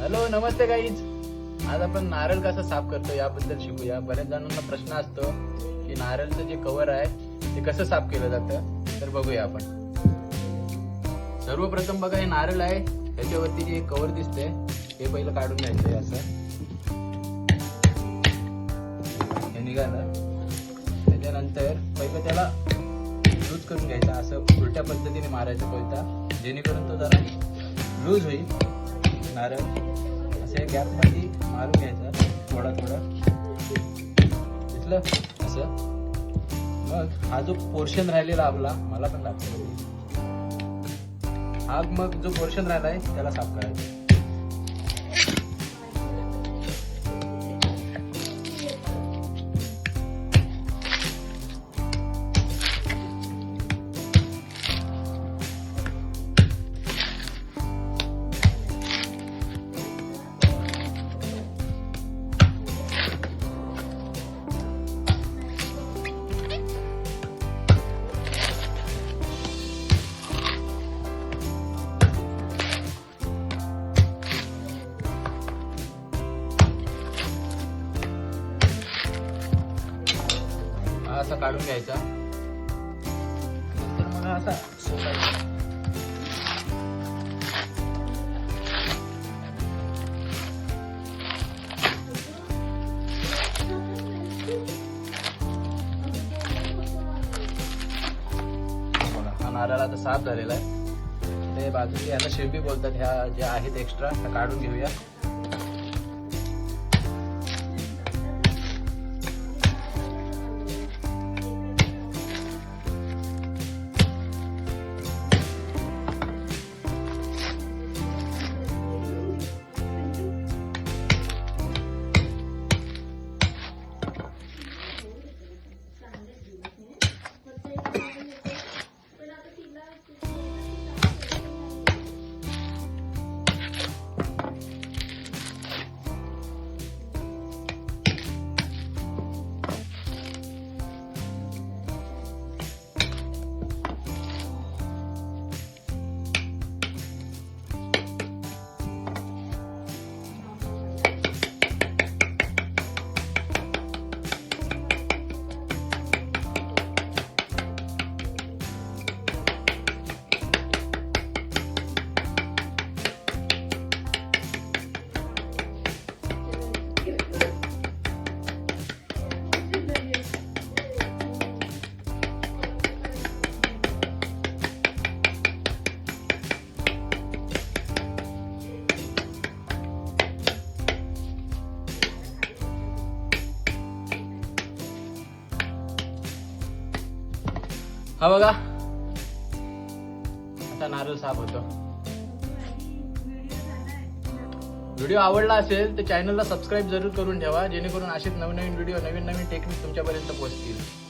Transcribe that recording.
Hello नमस्ते guys. आज आपण नारळ कसा साफ करतो याबद्दल शिकूया. बऱ्याच जणांना प्रश्न असतो की नारळचं जे कव्हर आहे ते कसं साफ केलं जातं, तर बघूया आपण. सर्वप्रथम बघा, हे नारळ आहे, त्याच्यावरती जे कव्हर दिसते हे पहिलं काढून घ्यायचंय. असं हे निघालं. त्याच्यानंतर पहिलं त्याला लूज करून घ्यायचा. असं उलट्या पद्धतीने मारायचं कोयता, जेणेकरून तो जरा लूज होईल. नारळ असे गॅप मध्ये मारून घ्यायचा थोडा थोडा, दिसलं असं. मग हा जो पोर्शन राहिलेला आपला, मला पण दाखवतो हा, मग जो पोर्शन राहिलाय त्याला साफ करायचा. असा काढून घ्यायचा. नंतर मग असा सोडायचा. हा नारळ आता साफ झालेला आहे. ते बाजूला याला शेंबी बोलतात, ह्या ज्या आहेत एक्स्ट्रा त्या काढून घेऊया. हा बघा, आता नारळ साफ होतो. व्हिडिओ आवडला असेल तर चॅनलला सबस्क्राईब जरूर करून ठेवा, जेणेकरून असेच नवनवीन व्हिडिओ, नवीन नवीन टेक्निक तुमच्यापर्यंत पोहोचतील.